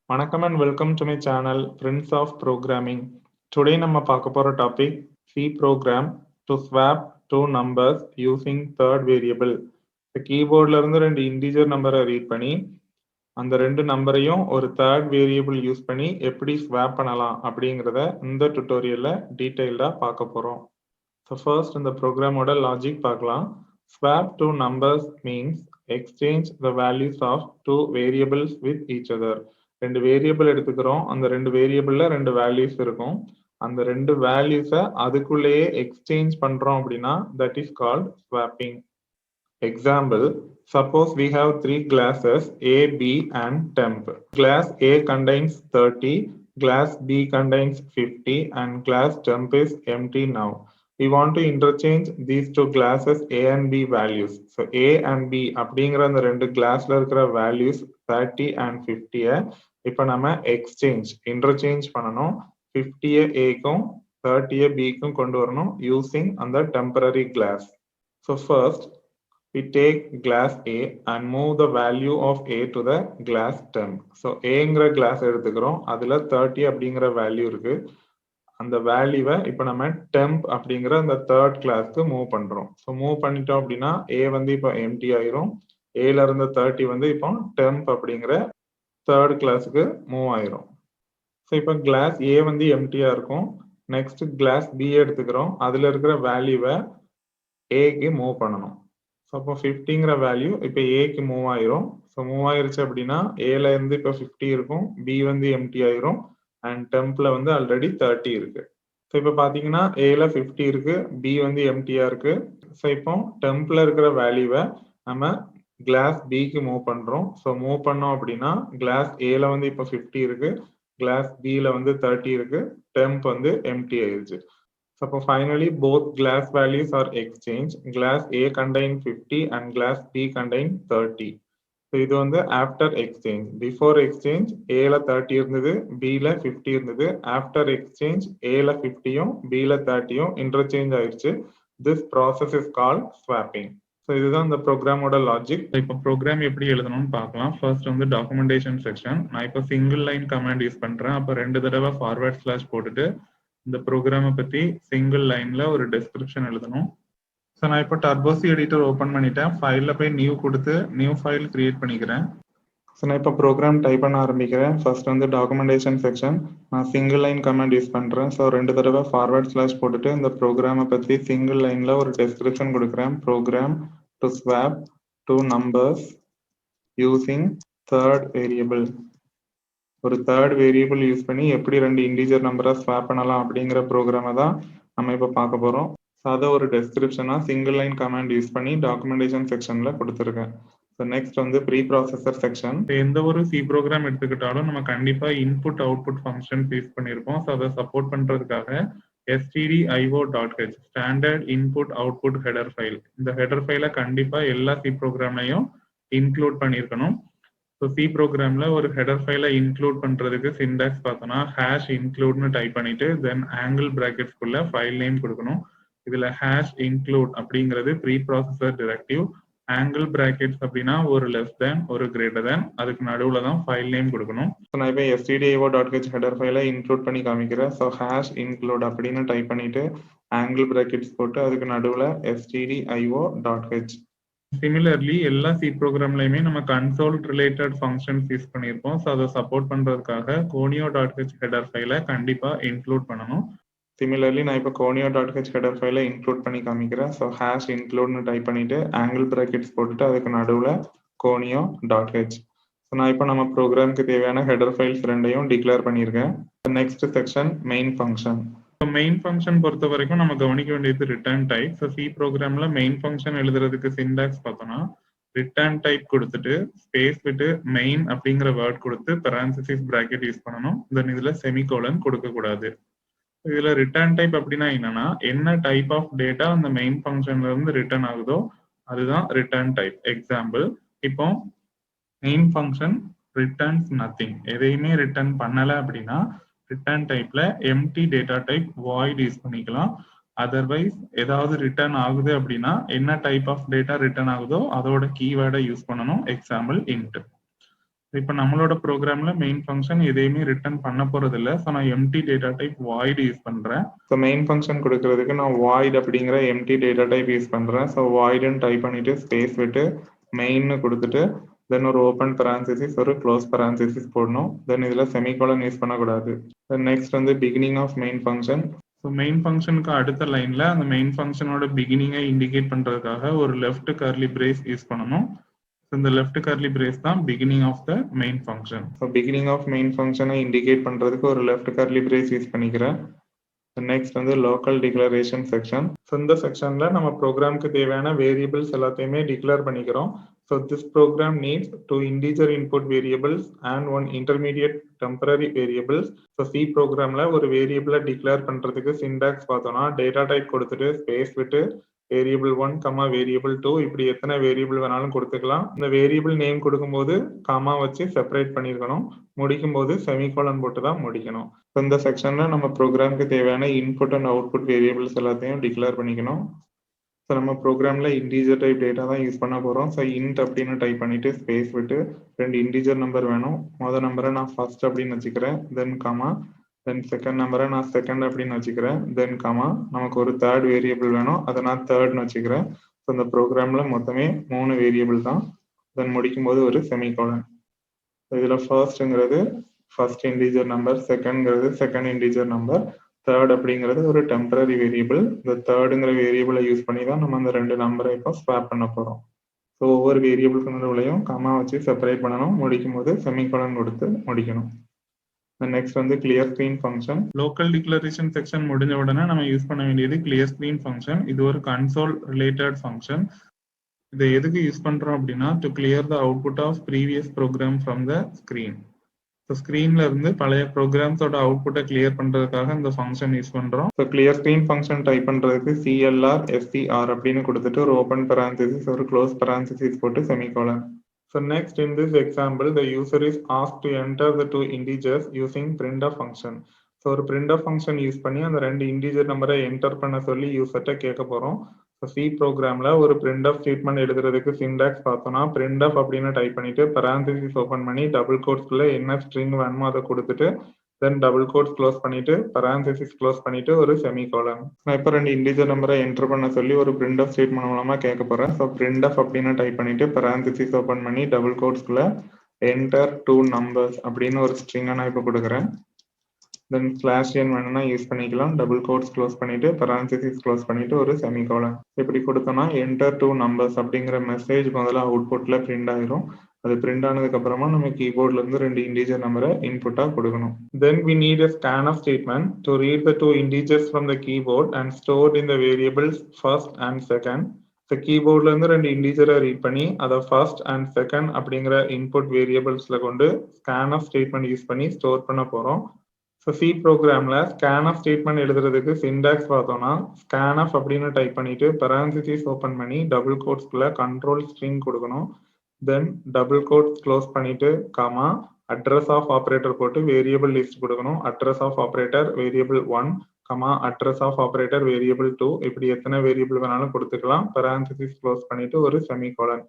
வணக்கம் and welcome to my channel Prince of Programming. Today நம்ம பார்க்க போற topic C program to swap two numbers using third variable. இந்த கீபோர்ட்ல இருந்து ரெண்டு integer நம்பரை ரீட் பண்ணி அந்த ரெண்டு நம்பரையும் ஒரு third variable யூஸ் பண்ணி எப்படி swap பண்ணலாம் அப்படிங்கறத இந்த டுட்டோரியல்ல டீடைல்டா பார்க்க போறோம். So first இந்த ப்ரோக்ராமோட லாஜிக் பார்க்கலாம். Swap two numbers means exchange the values of two variables with each other. ரெண்டு வேரியபிள் எடுத்துக்கிறோம். அந்த ரெண்டு வேரியபிள்ல ரெண்டு வேல்யூஸ் இருக்கும். அந்த ரெண்டு வேல்யூஸை அதுக்குள்ளேயே எக்ஸ்சேஞ்ச் பண்றோம் அப்படின்னா that is called swapping. Example, suppose we have three glasses A, B and temp. Glass A contains 30, glass B contains 50 and glass temp is empty now. We want to interchange these two glasses A and B values. So A and B அப்படிங்கிற அந்த ரெண்டு கிளாஸ்ல இருக்கிற values 30 and 50 இப்போ நம்ம exchange interchange பண்ணணும். 50 ஏக்கும் 30 பிக்கும் கொண்டு வரணும் யூசிங் அந்த temporary glass. So first we take glass A and move the value of A to the glass temp. So Aங்கிற கிளாஸ் எடுத்துக்கிறோம். அதுல 30 அப்படிங்கிற வேல்யூ இருக்கு. அந்த வேல்யூவை இப்போ நம்ம டெம்ப் அப்படிங்கிற அந்த தேர்ட் கிளாஸ்க்கு மூவ் பண்றோம். ஸோ மூவ் பண்ணிட்டோம் அப்படின்னா ஏ வந்து இப்போ எம்டி ஆயிரும். ஏல இருந்த 30 வந்து இப்போ டெம்ப் அப்படிங்கிற தேர்ட் கிளாஸுக்கு மூவ் ஆயிரும். ஸோ இப்போ கிளாஸ் ஏ வந்து எம்டியா இருக்கும். நெக்ஸ்ட் கிளாஸ் பி எடுத்துக்கிறோம். அதுல இருக்கிற வேல்யூவை ஏக்கு மூவ் பண்ணணும். ஸோ அப்போ 50ங்கிற வேல்யூ இப்போ ஏக்கு மூவ் ஆயிரும். ஸோ மூவ் ஆயிருச்சு அப்படின்னா ஏல இருந்து இப்போ 50 இருக்கும். பி வந்து எம்டி ஆயிரும். அண்ட் டெம்ப்ல வந்து ஆல்ரெடி 30 இருக்கு. ஸோ இப்போ பார்த்தீங்கன்னா ஏல 50 இருக்கு, பி வந்து எம்டியா இருக்கு. ஸோ இப்போ டெம்ப்ல இருக்கிற வேல்யூவை நம்ம கிளாஸ் பிக்கு மூவ் பண்றோம். ஸோ மூவ் பண்ணோம் அப்படின்னா கிளாஸ் ஏல வந்து இப்போ 50 இருக்கு, கிளாஸ் பில வந்து 30 இருக்கு, டெம்ப் வந்து எம்டி ஆயிருச்சு. ஸோ அப்போ finally both glass values are exchange. Glass A contain 50 and glass B contain 30. So இது வந்து ஆஃப்டர் எக்ஸ்சேஞ்ச். பிஃபோர் எக்ஸ்சேஞ்ச் ஏல 30 இருந்தது, பில 50 இருந்தது. ஆஃப்டர் எக்ஸ்சேஞ்ச் ஏல 50யும் பில 30யும் இன்டர்சேஞ்ச் ஆயிடுச்சு. This process is called swapping. So இதுதான் இந்த ப்ரோக்ராமோட லாஜிக். இப்போ ப்ரோக்ராம் எப்படி எழுதணும்னு பார்க்கலாம். ஃபர்ஸ்ட் வந்து டாக்குமெண்டேஷன் செக்ஷன். நான் இப்போ சிங்கிள் லைன் கமாண்ட் யூஸ் பண்றேன். அப்போ 2 தடவை ஃபார்வர்ட் ஸ்லாஷ் போட்டுட்டு இந்த ப்ரோக்ராமை பத்தி சிங்கிள் லைன்ல ஒரு டெஸ்கிரிப்ஷன் எழுதணும். ஸோ நான் இப்போ டர்போசி எடிட்டர் ஓப்பன் பண்ணிட்டேன். ஃபைலில் போய் நியூ கொடுத்து நியூ ஃபைல் கிரியேட் பண்ணிக்கிறேன். ஸோ நான் இப்போ ப்ரோக்ராம் டைப் பண்ண ஆரம்பிக்கிறேன். ஃபர்ஸ்ட் வந்து டாக்குமெண்டேஷன் செக்ஷன். நான் சிங்கிள் லைன் கமாண்ட் யூஸ் பண்ணுறேன். ஸோ 2 தடவை ஃபார்வர்ட் ஸ்லாஷ் போட்டுட்டு இந்த ப்ரோக்ராமை பற்றி சிங்கிள் லைனில் ஒரு டெஸ்கிரிப்ஷன் கொடுக்குறேன். Program to swap two numbers using third variable. ஒரு தேர்ட் வேரியபிள் யூஸ் பண்ணி எப்படி ரெண்டு இன்டிஜர் நம்பரை ஸ்வாப் பண்ணலாம் அப்படிங்கிற ப்ரோக்ராமை தான் நம்ம இப்போ பார்க்க போகிறோம். ஸோ அதை ஒரு டெஸ்கிரிப்ஷனாக சிங்கிள் லைன் கமாண்ட் யூஸ் பண்ணி டாக்குமெண்டேஷன் செக்ஷனில் கொடுத்துருக்கேன். ஸோ நெக்ஸ்ட் வந்து ப்ரீ ப்ராசஸர் செக்ஷன். எந்த ஒரு சி ப்ரோக்ராம் எடுத்துக்கிட்டாலும் நம்ம கண்டிப்பாக இன்புட் அவுட்புட் ஃபங்க்ஷன்ஸ் யூஸ் பண்ணியிருப்போம். ஸோ அதை சப்போர்ட் பண்ணுறதுக்காக stdio.h standard input output header file. இந்த ஹெடர் ஃபைலை கண்டிப்பாக எல்லா சி ப்ரோக்ராம்லையும் இன்க்ளூட் பண்ணியிருக்கணும். ஸோ சி ப்ரோக்ராம்ல ஒரு ஹெடர் ஃபைலை இன்க்ளூட் பண்றதுக்கு சின்டாக்ஸ் பார்த்தோம்னா ஹேஷ் இன்க்ளூட்னு டைப் பண்ணிட்டு தென் ஆங்கிள் பிராக்கெட்ஸ்குள்ள ஃபைல் நேம் கொடுக்கணும். இதுல ஹேஷ் இன்க்ளூட் அப்படிங்கிறது preprocessor directive. Angle brackets அப்படின்னா ஒரு லெஸ் தேன் ஒரு கிரேட்டர் தேன், அதுக்கு நடுவுல தான் ஃபைல் நேம் கொடுக்கணும். நான் இப்போ stdio.h ஹெடர் ஃபைலை இன்க்ளூட் பண்ணி காமிக்கிறேன். ஸோ ஹேஷ் இன்க்ளூட் அப்படின்னு டைப் பண்ணிட்டு ஆங்கிள் பிராக்கெட்ஸ் போட்டு அதுக்கு நடுவுல stdio.h. சிமிலர்லி எல்லா சி ப்ரோக்ராம்லையுமே நம்ம கன்சோல் ரிலேட்டட் ஃபங்க்ஷன்ஸ் யூஸ் பண்ணியிருப்போம். ஸோ அதை சப்போர்ட் பண்றதுக்காக conio.h ஹெடர் ஃபைலை கண்டிப்பா இன்க்ளூட் பண்ணணும். சிமிலர்லி நான் இப்போ conio.h ஹெடர் ஃபைலை இன்க்ளூட் பண்ணி காமிக்கிறேன். ஸோ ஹேஷ் இன்க்ளூட்னு டைப் பண்ணிட்டு ஆங்கிள் பிராக்கெட்ஸ் போட்டுட்டு அதுக்கு நடுவில் conio.h. ஸோ நான் இப்போ நம்ம ப்ரோக்ராமுக்கு தேவையான ஹெடர் ஃபைல்ஸ் ரெண்டையும் டிக்ளேர் பண்ணியிருக்கேன். Next section main function. Main function பொறுத்த வரைக்கும் நம்ம கவனிக்க வேண்டியது ரிட்டர்ன் டைப். ஸோ சி ப்ரோக்ராம்ல மெயின் ஃபங்க்ஷன் எழுதுறதுக்கு சின்டாக்ஸ் பார்த்தோம்னா ரிட்டர்ன் டைப் கொடுத்துட்டு ஸ்பேஸ் விட்டு மெயின் அப்படிங்கிற வேர்ட் கொடுத்து பெரான்சிஸ் பிராக்கெட் யூஸ் பண்ணணும். தென் இதுல செமிகோலன் கொடுக்க கூடாது. இதுல ரிட்டர்ன் டைப் அப்படின்னா என்னன்னா என்ன டைப் ஆஃப் டேட்டா அந்த மெயின் ஃபங்க்ஷன்ல இருந்து ரிட்டர்ன் ஆகுதோ அதுதான் ரிட்டர்ன் டைப். எக்ஸாம்பிள், இப்போ மெயின் ஃபங்க்ஷன் ரிட்டர்ன்ஸ் நத்திங், எதையுமே ரிட்டர்ன் பண்ணல அப்படின்னா ரிட்டர்ன் டைப்ல empty data type void use பண்ணிக்கலாம். அதர்வைஸ் ஏதாவது ரிட்டர்ன் ஆகுது அப்படின்னா என்ன டைப் ஆஃப் டேட்டா ரிட்டர்ன் ஆகுதோ அதோட கீவேர்டை யூஸ் பண்ணணும். Example int. இப்போ நம்மளோட ப்ரோக்ராம்ல மெயின் ஃபங்க்ஷன் எதையுமே ரிட்டர்ன் பண்ண போறது இல்ல. ஸோ நான் empty data type void use பண்றேன். ஸோ மெயின் ஃபங்க்ஷன் கொடுக்கறதுக்கு நான் வாய்ட் அப்படிங்கிற எம்டி டேட்டா டைப் யூஸ் பண்றேன். ஸோ வாய்டுன்னு டைப் பண்ணிட்டு ஸ்பேஸ் விட்டு மெயின்னு கொடுத்துட்டு தென் ஒரு ஓப்பன் பரான்சிசிஸ் ஒரு க்ளோஸ் பரான்சிசிஸ் போடணும். தென் இதில் செமிகோலன் யூஸ் பண்ணக்கூடாது. தென் நெக்ஸ்ட் வந்து beginning of main function. So main ஃபங்க்ஷனுக்கு அடுத்த லைன்ல அந்த மெயின் ஃபங்க்ஷனோட பிகினிங்கை இண்டிகேட் பண்றதுக்காக ஒரு லெஃப்ட் கர்லி பிரேஸ் யூஸ் பண்ணணும். இந்த லெஃப்ட் கர்லி பிரேஸ் தான் beginning of the main function. So beginning of main ஃபங்க்ஷனை இண்டிகேட் பண்றதுக்கு ஒரு லெஃப்ட் கர்லி பிரேஸ் யூஸ் பண்ணிக்கிறேன். நெக்ஸ்ட் வந்து லோக்கல் டிக்ளரேஷன் செக்ஷன். ஸோ இந்த செக்ஷன்ல நம்ம ப்ரோக்ராமுக்கு தேவையான வேரியபிள்ஸ் எல்லாத்தையுமே டிக்ளேர் பண்ணிக்கிறோம். So this program needs 2 integer input variables and 1 intermediate temporary variables. So C ப்ரோக்ராம்ல ஒரு வேரியபிளை டிக்ளேர் பண்றதுக்கு சின்டாக்ஸ் பார்த்தோம்னா டேட்டா டைப் கொடுத்துட்டு ஸ்பேஸ் விட்டு வேரியபிள் 1, வேரியபிள் 2 இப்படி எத்தனை வேரியபிள் வேணாலும் கொடுத்துக்கலாம். இந்த வேரியபிள் நேம் கொடுக்கும்போது காமா வச்சு செப்பரேட் பண்ணியிருக்கணும். முடிக்கும் போது செமிகோலன் போட்டு தான் முடிக்கணும். இந்த செக்ஷன்ல நம்ம ப்ரோக்ராமுக்கு தேவையான இன்புட் அண்ட் அவுட்புட் வேரியபிள்ஸ் எல்லாத்தையும் டிக்ளேர் பண்ணிக்கணும். ஸோ நம்ம ப்ரோக்ராம்ல இன்டீஜர் டைப் டேட்டா தான் யூஸ் பண்ண போறோம். ஸோ இன்ட் அப்படின்னு டைப் பண்ணிட்டு ஸ்பேஸ் விட்டு 2 இன்டீஜர் நம்பர் வேணும். முதல் நம்பரை நான் ஃபர்ஸ்ட் அப்படின்னு வச்சுக்கிறேன். Then gamma. தென் செகண்ட் நம்பரை நான் செகண்ட் அப்படின்னு வச்சுக்கிறேன். Then comma. நமக்கு ஒரு தேர்ட் வேரியபிள் வேணும். அதை நான் தேர்ட்னு வச்சுக்கிறேன். ஸோ இந்த ப்ரோக்ராம்ல மொத்தமே 3 வேரியபிள் தான். தென் முடிக்கும் போது ஒரு செமிகோலன். இதுல ஃபர்ஸ்ட்ங்கிறது ஃபர்ஸ்ட் இன்டீஜர் நம்பர், செகண்ட்ங்கிறது செகண்ட் இன்டீஜர் நம்பர், தேர்ட் அப்படிங்கிறது ஒரு டெம்பரரி வேரியபிள். இந்த தேர்டுங்கிற வேரியபிளை யூஸ் பண்ணி தான் நம்ம அந்த 2 நம்பரை இப்போ ஸ்வாப் பண்ண போறோம். ஸோ ஒவ்வொரு வேரியபிளுக்கு நடுவுலையும் கமா வச்சு செப்பரேட் பண்ணணும். முடிக்கும் போது செமிகோலன் கொடுத்து முடிக்கணும். நெக்ஸ்ட் வந்து clear screen function. Local declaration section முடிஞ்ச உடனே நம்ம யூஸ் பண்ண வேண்டியது கிளியர் ஸ்கிரீன் ஃபங்க்ஷன். இது ஒரு கன்சோல் ரிலேட்டட் ஃபங்க்ஷன். இதை எதுக்கு யூஸ் பண்றோம் அப்படின்னா to clear the output of previous program from the screen. So ஸ்க்ரீன்ல இருந்து பழைய ப்ரோக்ராம்ஸோட அவுட்புட்டை கிளியர் பண்றதுக்காக இந்த ஃபங்க்ஷன் யூஸ் பண்றோம். So clear screen function type பண்றதுக்கு CLR SCR அப்படின்னு கொடுத்துட்டு ஒரு ஓப்பன் பரான்சிசிஸ் ஒரு க்ளோஸ் பரான்சிசிஸ் போட்டு semicolon. So next in this example, the user is asked to enter the 2 integers using printf function. So ஒரு printf function யூஸ் பண்ணி அந்த 2 integer நம்பரை என்டர் பண்ண சொல்லி யூசர்ட்ட கேட்க போறோம். ஸோ சி ப்ரோக்ராம்ல ஒரு printf ஸ்டேட்மெண்ட் எழுதுறதுக்கு சின்டாக்ஸ் பார்த்தோம்னா printf அப்படின்னு டைப் பண்ணிட்டு பரான்சிசிஸ் ஓப்பன் பண்ணி டபுள் கோட்ஸ்குள்ள என்ன ஸ்ட்ரிங் வேணுமோ அதை கொடுத்துட்டு தென் டபுள் கோட்ஸ் க்ளோஸ் பண்ணிட்டு பரான்சிசிஸ் க்ளோஸ் பண்ணிட்டு ஒரு செமிகோலன். நான் இப்போ 2 இன்டீஜர் நம்பரை என்டர் பண்ண சொல்லி ஒரு printf ஸ்டேட்மெண்ட் மூலமா கேட்க போறேன். ஸோ printf அப்படின்னு டைப் பண்ணிட்டு பரான்சிசிஸ் ஓப்பன் பண்ணி டபுள் கோட்ஸ்குள்ள என்டர் 2 நம்பர்ஸ் அப்படின்னு ஒரு ஸ்ட்ரிங்கை நான் இப்போ கொடுக்குறேன். தென் /n வேணும்னா யூஸ் பண்ணிக்கலாம். டபுள் கோட்ஸ் க்ளோஸ் பண்ணிட்டு பரான்சிசிஸ் க்ளோஸ் பண்ணிட்டு ஒரு செமிகோலன். இப்படி கொடுத்தோம்னா என்டர் 2 நம்பர்ஸ் அப்படிங்கிற மெசேஜ் முதல்ல அவுட்புட்ல பிரிண்ட் ஆயிரும். அது பிரிண்ட் ஆனதுக்கு அப்புறமா நம்ம கீபோர்ட்ல இருந்து 2 இன்டீஜர் நம்பரை இன்புட்டா கொடுக்கணும். Then we need a scanf statement to read the 2 integers from the keyboard and stored in the variables first and second. So கீபோர்ட்ல இருந்து 2 இன்டீஜரை ரீட் பண்ணி அதை ஃபர்ஸ்ட் அண்ட் செகண்ட் அப்படிங்கிற இன்புட் வேரியபிள்ஸ்ல கொண்டு scanf ஸ்டேட்மெண்ட் யூஸ் பண்ணி ஸ்டோர் பண்ண போறோம். ஸோ சி ப்ரோக்ராம்ல scanf ஸ்டேட்மெண்ட் எழுதுறதுக்கு சின்டாக்ஸ் பார்த்தோம்னா scanf அப்படின்னு டைப் பண்ணிட்டு பரான்சிசிஸ் ஓப்பன் பண்ணி டபுள் கோட்ஸ்குள்ள கண்ட்ரோல் ஸ்ட்ரிங் கொடுக்கணும். தென் டபுள் கோட்ஸ் க்ளோஸ் பண்ணிட்டு காமா அட்ரஸ் ஆஃப் ஆப்ரேட்டர் போட்டு வேரியபிள் லிஸ்ட் கொடுக்கணும். Address of operator variable 1, comma address of operator variable 2 இப்படி எத்தனை வேரியபிள் வேணாலும் கொடுத்துக்கலாம். பரான்சிசிஸ் க்ளோஸ் பண்ணிட்டு ஒரு செமிகோலன்.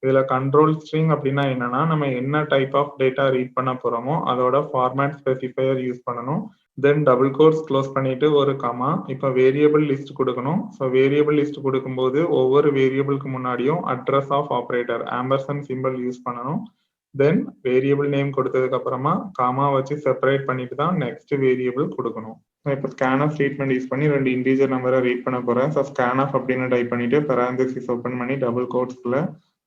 இதுல கண்ட்ரோல் ஸ்ட்ரிங் அப்படின்னா என்னன்னா நம்ம என்ன டைப் ஆஃப் டேட்டா ரீட் பண்ண போறோமோ அதோட ஃபார்மேட் ஸ்பெசிஃபையர் யூஸ் பண்ணணும். தென் டபுள் கோட்ஸ் க்ளோஸ் பண்ணிட்டு ஒரு கமா இப்போ வேரியபிள் லிஸ்ட் கொடுக்கணும். ஸோ வேரியபிள் லிஸ்ட் கொடுக்கும்போது ஒவ்வொரு வேரியபிளுக்கு முன்னாடியும் address of operator ampersand symbol use பண்ணணும். தென் வேரியபிள் நேம் கொடுத்ததுக்கு அப்புறமா காமா வச்சு செப்பரேட் பண்ணிட்டு தான் நெக்ஸ்ட் வேரியபிள் கொடுக்கணும். இப்போ scanf ஸ்டேட்மெண்ட் யூஸ் பண்ணி 2 இன்டீஜர் நம்பரை ரீட் பண்ண போறேன். ஸோ scanf அப்படின்னு டைப் பண்ணிட்டு பரான்சிசிஸ் ஓப்பன் பண்ணி டபுள் கோட்ஸ்குள்ள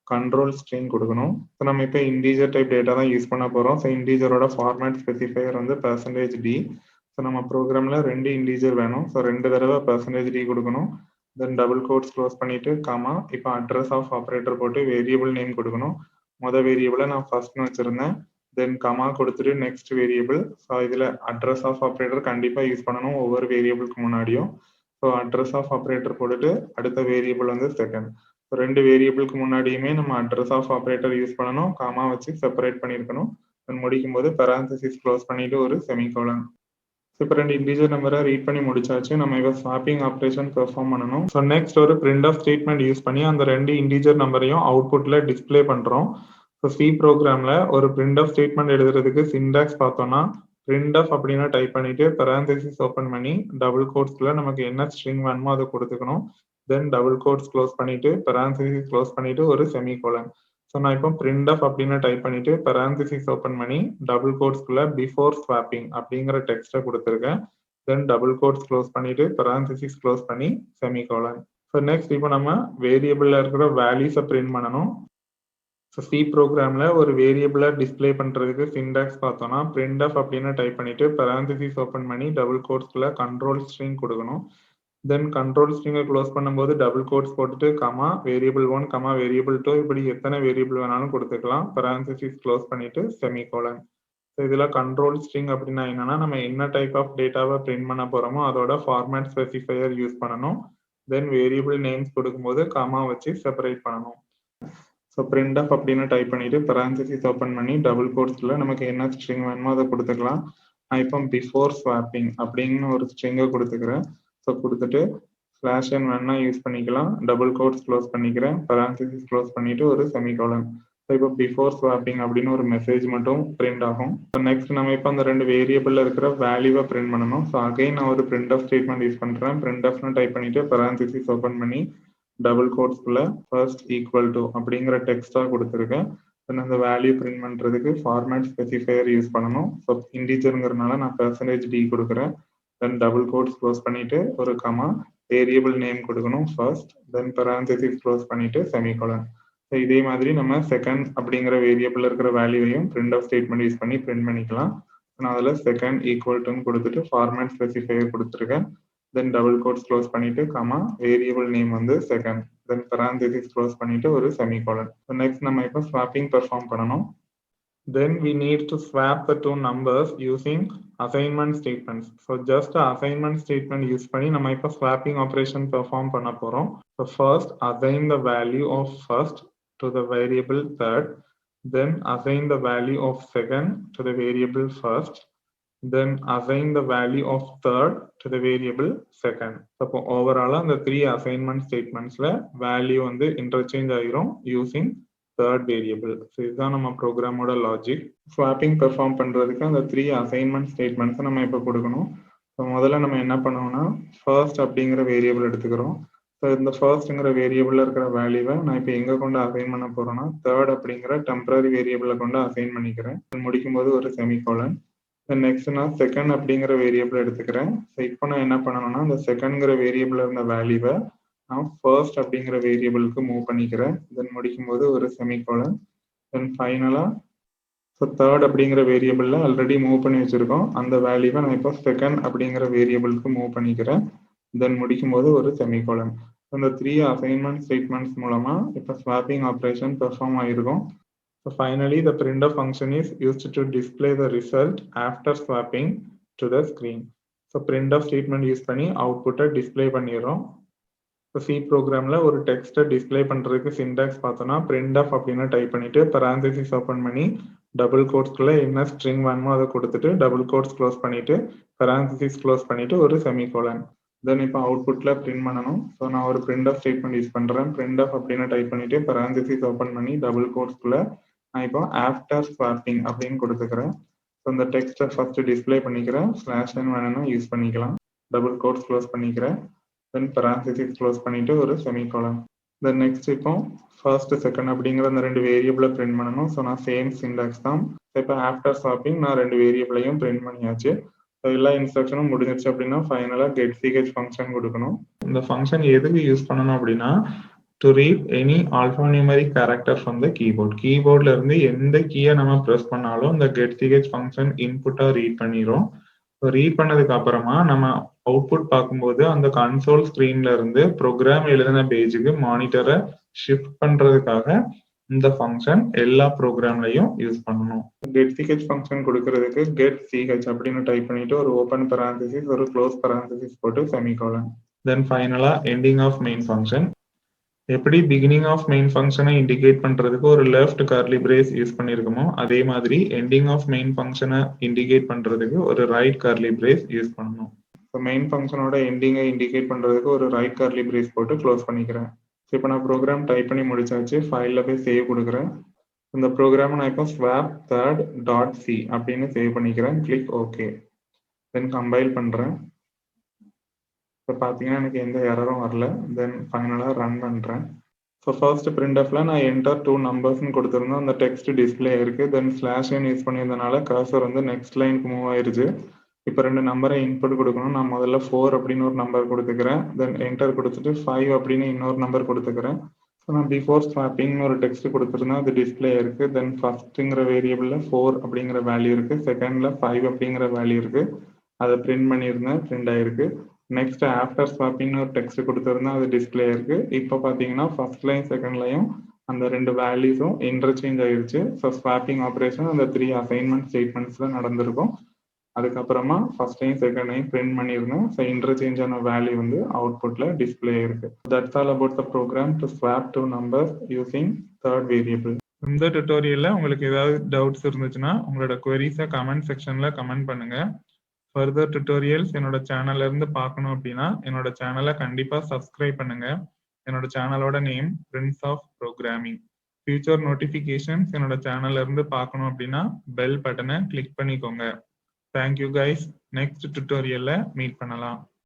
கண்ட்ரோல் ஸ்ட்ரிங் கொடுக்கணும். ஸோ நம்ம இப்போ இன்டீஜர் டைப் டேட்டா தான் யூஸ் பண்ண போறோம். ஸோ இன்டீஜரோட ஃபார்மேட் ஸ்பெசிஃபையர் வந்து %d. ஸோ நம்ம ப்ரோக்ராம்ல 2 இன்டீஜர் வேணும். ஸோ 2 தடவை %d கொடுக்கணும். தென் டபுள் கோட்ஸ் க்ளோஸ் பண்ணிட்டு காமா இப்போ அட்ரஸ் ஆஃப் ஆப்ரேட்டர் போட்டு வேரியபிள் நேம் கொடுக்கணும். மொதல் வேரியபிளை நான் ஃபர்ஸ்ட்னு வச்சிருந்தேன். தென் கமா கொடுத்துட்டு நெக்ஸ்ட் வேரியபிள். ஸோ இதுல அட்ரஸ் ஆஃப் ஆப்ரேட்டர் கண்டிப்பா யூஸ் பண்ணணும் ஒவ்வொரு வேரியபிளுக்கு முன்னாடியும். ஸோ அட்ரஸ் ஆஃப் ஆப்ரேட்டர் போட்டுட்டு அடுத்த வேரியபிள் வந்து செகண்ட். 2 வேரியபிளுக்கு முன்னாடியுமே நம்ம அட்ரஸ் ஆஃப் ஆப்ரேட்டர் யூஸ் பண்ணணும். காமா வச்சு செப்பரேட் பண்ணியிருக்கணும். தென் முடிக்கும் போது பரான்சிசிஸ் க்ளோஸ் பண்ணிட்டு ஒரு செமிகோலன். இப்போ 2 இன்டீஜர் நம்பரை ரீட் பண்ணி முடிச்சாச்சு. நம்ம இப்போ ஸ்வாப்பிங் ஆப்ரேஷன் பெர்ஃபார்ம் பண்ணணும். ஸோ நெக்ஸ்ட் ஒரு printf ஸ்டேட்மெண்ட் யூஸ் பண்ணி அந்த 2 இன்டீஜர் நம்பரையும் அவுட்புட்ல டிஸ்பிளே பண்றோம். ஸோ சி ப்ரோக்ராம்ல ஒரு printf ஸ்டேட்மெண்ட் எழுதுறதுக்கு சின்டாக்ஸ் பார்த்தோம்னா printf அப்படின்னா டைப் பண்ணிட்டு parenthesis ஓபன் பண்ணி டபுள் கோட்ஸ்ல நமக்கு என்ன ஸ்ட்ரிங் வேணுமோ அதை கொடுத்துக்கணும். தென் டபுள் கோட்ஸ் க்ளோஸ் பண்ணிட்டு parenthesis க்ளோஸ் பண்ணிட்டு ஒரு செமிகோலன். ஸோ நான் இப்போ printf அப்படின்னு டைப் பண்ணிட்டு parenthesis ஓபன் பண்ணி டபுள் கோட்ஸ்குள்ள பிஃபோர் ஸ்வாப்பிங் அப்படிங்கிற டெக்ஸ்ட்டை கொடுத்துருக்கேன். தென் டபுள் கோட்ஸ் க்ளோஸ் பண்ணிட்டு parenthesis க்ளோஸ் பண்ணி செமிகோலன். ஸோ நெக்ஸ்ட் இப்போ நம்ம வேரியபிள்ல இருக்கிற வேல்யூஸை பிரிண்ட் பண்ணணும். ஸோ சி ப்ரோக்ராம்ல ஒரு வேரியபிளை டிஸ்பிளே பண்றதுக்கு சின்டாக்ஸ் பார்த்தோம்னா printf அப்படின்னு டைப் பண்ணிட்டு parenthesis ஓபன் பண்ணி டபுள் கோட்ஸ்குள்ள கண்ட்ரோல் ஸ்ட்ரிங் கொடுக்கணும். தென் கண்ட்ரோல் ஸ்ட்ரிங்கை க்ளோஸ் பண்ணும்போது டபுள் கோட்ஸ் போட்டுட்டு கமா வேரியபிள் 1 கமா வேரியபிள் 2 இப்படி எத்தனை வேரியபிள் வேணாலும் கொடுத்துக்கலாம். parenthesis க்ளோஸ் பண்ணிட்டு செமிகோலன். ஸோ இதில் கண்ட்ரோல் ஸ்ட்ரிங் அப்படின்னா என்னன்னா நம்ம என்ன டைப் ஆஃப் டேட்டாவை பிரிண்ட் பண்ண போறோமோ அதோட ஃபார்மேட் ஸ்பெசிஃபையர் யூஸ் பண்ணணும். தென் வேரியபிள் நேம்ஸ் கொடுக்கும்போது கமா வச்சு செப்பரேட் பண்ணணும். ஸோ printf அப்படின்னு டைப் பண்ணிட்டு parenthesis ஓப்பன் பண்ணி டபுள் கோட்ஸ்ல நமக்கு என்ன ஸ்ட்ரிங் வேணுமோ அதை கொடுத்துக்கலாம். நான் இப்போ பிஃபோர் ஸ்வாப்பிங் அப்படின்னு ஒரு ஸ்ட்ரிங்கை கொடுத்துக்கிறேன். ஸோ கொடுத்துட்டு ஸ்லாஷ் n வேணா யூஸ் பண்ணிக்கலாம். டபுள் கோட்ஸ் க்ளோஸ் பண்ணிக்கிறேன். parenthesis க்ளோஸ் பண்ணிட்டு ஒரு செமிகோலன். ஸோ இப்போ பிஃபோர் ஸ்வாப்பிங் அப்படின்னு ஒரு மெசேஜ் மட்டும் பிரிண்ட் ஆகும். ஸோ நெக்ஸ்ட் நம்ம இப்போ அந்த ரெண்டு வேரியபிள்ல இருக்கிற வேல்யூவை பிரிண்ட் பண்ணணும். ஸோ அகைன் நான் ஒரு printf ஸ்டேட்மெண்ட் யூஸ் பண்றேன். printfனு டைப் பண்ணிட்டு parenthesis ஓப்பன் பண்ணி டபுள் கோட்ஸ்குள்ள ஃபர்ஸ்ட் ஈக்குவல் டு அப்படிங்கிற டெக்ஸ்டா கொடுத்துருக்கேன். தென் அந்த வேல்யூ பிரிண்ட் பண்றதுக்கு ஃபார்மேட் ஸ்பெசிஃபையர் யூஸ் பண்ணணும். ஸோ இன்டிஜருங்கிறதுனால நான் %d கொடுக்குறேன். தென் டபுள் கோட்ஸ் க்ளோஸ் பண்ணிட்டு ஒரு கமா வேரியபிள் நேம் கொடுக்கணும் ஃபர்ஸ்ட். தென் parenthesis க்ளோஸ் பண்ணிட்டு செமிகோலன். ஸோ இதே மாதிரி நம்ம செகண்ட் அப்படிங்கிற வேரியபிள் இருக்கிற வேல்யூவையும் printf ஸ்டேட்மெண்ட் யூஸ் பண்ணி பிரிண்ட் பண்ணிக்கலாம். நான் அதில் செகண்ட் ஈக்குவல் டுன்னு கொடுத்துட்டு ஃபார்மேட் ஸ்பெசிஃபையர் கொடுத்துருக்கேன். தென் டபுள் கோட்ஸ் க்ளோஸ் பண்ணிட்டு கமா வேரியபிள் நேம் வந்து செகண்ட். தென் parenthesis க்ளோஸ் பண்ணிட்டு ஒரு செமிகோலன். நெக்ஸ்ட் நம்ம இப்போ ஸ்வாப்பிங் பெர்ஃபார்ம் பண்ணணும். Then we need to swap the two numbers using assignment statements. So just assignment statement use பண்ணி நம்ம இப்போ swapping operation perform பண்ண போறோம். So first assign the value of first to the variable third. Then assign the value of second to the variable first. Then assign the value of third to the variable second. So overall அந்த 3 assignment statementsல value வந்து interchange ஆயிரும் using third variable. So இதுதான் நம்ம ப்ரோக்ராமோட logic. Swapping perform பண்றதுக்கு அந்த 3 assignment statements நம்ம இப்போ கொடுக்கணும். ஸோ முதல்ல நம்ம என்ன பண்ணுவோம்னா ஃபர்ஸ்ட் அப்படிங்கிற வேரியபிள் எடுத்துக்கிறோம். ஸோ இந்த ஃபர்ஸ்ட்ங்கிற வேரியபிள்ல இருக்கிற வேல்யூவை நான் இப்போ எங்க கொண்டு அசைன் பண்ண போறேன்னா தேர்ட் அப்படிங்கிற டெம்பரரி வேரியபிளை கொண்டு அசைன் பண்ணிக்கிறேன். முடிக்கும் போது ஒரு செமிகோலன். நெக்ஸ்ட் நான் செகண்ட் அப்படிங்கிற வேரியபிள் எடுத்துக்கிறேன். ஸோ இப்போ நான் என்ன பண்ணணும்னா இந்த செகண்ட்ங்கிற வேரியபிள் இருந்த வேல்யூவை நான் ஃபர்ஸ்ட் அப்படிங்கிற வேரியபிளுக்கு மூவ் பண்ணிக்கிறேன். தென் முடிக்கும் போது ஒரு செமிகோலன். தென் ஃபைனலா ஸோ தேர்ட் அப்படிங்கிற வேரியபிள்ல ஆல்ரெடி மூவ் பண்ணி வச்சிருக்கோம். அந்த வேல்யூவை நான் இப்போ செகண்ட் அப்படிங்கிற வேரியபிளுக்கு மூவ் பண்ணிக்கிறேன். தென் முடிக்கும் போது ஒரு செமிகோலன். இந்த 3 அசைன்மெண்ட் ஸ்டேட்மெண்ட்ஸ் மூலமா இப்போ ஸ்வாப்பிங் ஆப்ரேஷன் பெர்ஃபார்ம் ஆயிருக்கும். So finally, the printf function is used to display the result after swapping to the screen. So printf statement use பண்ணி அவுட்புட்டை டிஸ்பிளே பண்ணிடுறோம். இப்போ சி ப்ரோக்ராம்ல ஒரு டெக்ஸ்ட்டை டிஸ்பிளே பண்றதுக்கு சின்டாக்ஸ் பார்த்தோம்னா printf அப்படின்னு டைப் பண்ணிட்டு parenthesis ஓப்பன் பண்ணி டபுள் கோட்ஸ்குள்ள என்ன ஸ்ட்ரிங் வேணுமோ அதை கொடுத்துட்டு டபுள் கோட்ஸ் க்ளோஸ் பண்ணிட்டு parenthesis க்ளோஸ் பண்ணிட்டு ஒரு செமிகோலன். தென் இப்போ அவுட்புட்ல பிரிண்ட் பண்ணணும். ஸோ நான் ஒரு printf ஸ்டேட்மெண்ட் யூஸ் பண்றேன். printf அப்படின்னு டைப் பண்ணிட்டு parenthesis ஓப்பன் பண்ணி டபுள் கோட்ஸ்குள்ள நான் இப்போ ஆஃப்டர் ஸ்வாப்பிங் அப்படின்னு கொடுத்துக்கிறேன். ஸோ இந்த டெக்ஸ்ட்டை ஃபர்ஸ்ட் டிஸ்பிளே பண்ணிக்கிறேன். ஸ்லாஷ் n வேணும்னா யூஸ் பண்ணிக்கலாம். டபுள் கோட்ஸ் க்ளோஸ் பண்ணிக்கிறேன். தென் parenthesis க்ளோஸ் பண்ணிட்டு ஒரு செமிகோலன். தென் நெக்ஸ்ட் இப்போ ஃபர்ஸ்ட் செகண்ட் அப்படிங்கிற அந்த ரெண்டு வேரியபிளை பிரிண்ட் பண்ணணும். ஸோ நான் சேம் சின்டாக்ஸ் தான். இப்போ ஆஃப்டர் ஸ்வாப்பிங் நான் ரெண்டு வேரியபிளையும் பிரிண்ட் பண்ணியாச்சு. எல்லா இன்ஸ்ட்ரக்ஷனும் முடிஞ்சிருச்சு அப்படின்னா ஃபைனலாக get ch ஃபங்க்ஷன் கொடுக்கணும். இந்த ஃபங்க்ஷன் எதுக்கு யூஸ் பண்ணணும் அப்படின்னா to read any alphanumeric character from the keyboard. கீபோர்ட்ல இருந்து எந்த கீயை நம்ம ப்ரெஸ் பண்ணாலும் இந்த get ch ஃபங்க்ஷன் இன்புட்டா ரீட் பண்ணிரும். ரீட் பண்ணதுக்கு அப்புறமா நம்ம அவுட்புட் பார்க்கும்போது அந்த கன்சோல் ஸ்கிரீன்ல இருந்து ப்ரோக்ராம் எழுதின பேஜுக்கு மானிட்டரை ஷிஃப்ட் பண்றதுக்காக இந்த ஃபங்க்ஷன் எல்லா ப்ரோக்ராம்லையும் யூஸ் பண்ணணும். get ch ஃபங்க்ஷன் கொடுக்கறதுக்கு get ch அப்படின்னு டைப் பண்ணிட்டு ஒரு ஓப்பன் parenthesis ஒரு க்ளோஸ் parenthesis போட்டு செமிகோலன். தென் ஃபைனலா எண்டிங் ஆஃப் மெயின் ஃபங்க்ஷன். எப்படி பிகினிங் ஆஃப் மெயின் ஃபங்க்ஷனை இண்டிகேட் பண்றதுக்கு ஒரு லெஃப்ட் கர்லி பிரேஸ் யூஸ் பண்ணிருக்கோமோ அதே மாதிரி எண்டிங் ஆஃப் மெயின் ஃபங்க்ஷனை இண்டிகேட் பண்றதுக்கு ஒரு ரைட் கர்லி பிரேஸ் யூஸ் பண்ணணும். ஸோ மெயின் ஃபங்க்ஷனோட எண்டிங்கை இண்டிகேட் பண்றதுக்கு ஒரு ரைட் கர்லி பிரேஸ் போட்டு க்ளோஸ் பண்ணிக்கிறேன். ஸோ இப்போ நான் ப்ரோக்ராம் டைப் பண்ணி முடிச்சாச்சு. ஃபைலில் போய் சேவ் கொடுக்குறேன். இந்த ப்ரோக்ராம் நான் இப்போ swap third டாட் சி அப்படின்னு சேவ் பண்ணிக்கிறேன். Click okay. தென் கம்பைல் பண்ணுறேன். இப்போ பார்த்தீங்கன்னா எனக்கு எந்த எரரும் வரல. தென் ஃபைனலாக ரன் பண்ணுறேன். ஸோ ஃபர்ஸ்ட் printfல நான் என்டர் 2 நம்பர்ஸ்னு கொடுத்துருந்தேன். அந்த டெக்ஸ்ட் டிஸ்பிளே இருக்கு. தென் ஸ்லாஷ் யூஸ் பண்ணியிருந்தனால கர்சர் வந்து நெக்ஸ்ட் லைனுக்கு மூவ் ஆயிருச்சு. இப்போ 2 நம்பரை இன்புட் கொடுக்கணும். நான் முதல்ல 4 அப்படின்னு ஒரு நம்பர் கொடுத்துக்கிறேன். தென் என்டர் கொடுத்துட்டு 5 அப்படின்னு இன்னொரு நம்பர் கொடுத்துக்கிறேன். ஸோ நான் பிஃபோர் ஸ்வாப்பிங்னு ஒரு டெக்ஸ்ட் கொடுத்துருந்தேன். அது டிஸ்பிளே இருக்கு. தென் ஃபர்ஸ்ட்டுங்கிற வேரியபிளில் 4 அப்படிங்கிற வேல்யூ இருக்கு. செகண்ட்ல 5 அப்படிங்கிற வேல்யூ இருக்கு. அதை பிரிண்ட் பண்ணியிருந்தேன். பிரிண்ட் ஆயிருக்கு. நெக்ஸ்ட் ஆஃப்டர் ஸ்வாப்பிங்னு ஒரு டெக்ஸ்ட் கொடுத்துருந்தேன். அது டிஸ்பிளே இருக்கு. இப்போ பார்த்தீங்கன்னா ஃபர்ஸ்ட் லைன் செகண்ட் லையும் அந்த 2 வேல்யூஸும் இன்டர்சேஞ்ச் ஆயிருச்சு. ஸோ ஸ்வாப்பிங் ஆப்ரேஷன் அந்த 3 அசைன்மெண்ட் ஸ்டேட்மெண்ட்ஸ்ல நடந்திருக்கும். அதுக்கப்புறமா first line second line print பண்ணியிருந்தேன். ஸோ இன்டர்சேஞ்ச் ஆன வேல்யூ வந்து அவுட்புட்ல டிஸ்பிளே இருக்கு. That's all about the program to swap 2 numbers using third variable. இந்த டுட்டோரியல்ல உங்களுக்கு ஏதாவது டவுட்ஸ் இருந்துச்சுன்னா உங்களோட குவரிஸை கமெண்ட் செக்ஷன்ல கமெண்ட் பண்ணுங்க. ஃபர்தர் டுட்டோரியல்ஸ் என்னோட சேனல்ல இருந்து பார்க்கணும் அப்படின்னா என்னோட சேனலை கண்டிப்பா சப்ஸ்கிரைப் பண்ணுங்க. என்னோட சேனலோட name prince of programming. Future notifications என்னோட சேனல்ல இருந்து பார்க்கணும் அப்படின்னா பெல் பட்டனை கிளிக் பண்ணிக்கோங்க. Thank you guys. நெக்ஸ்ட் டுட்டோரியல்ல மீட் பண்ணலாம்.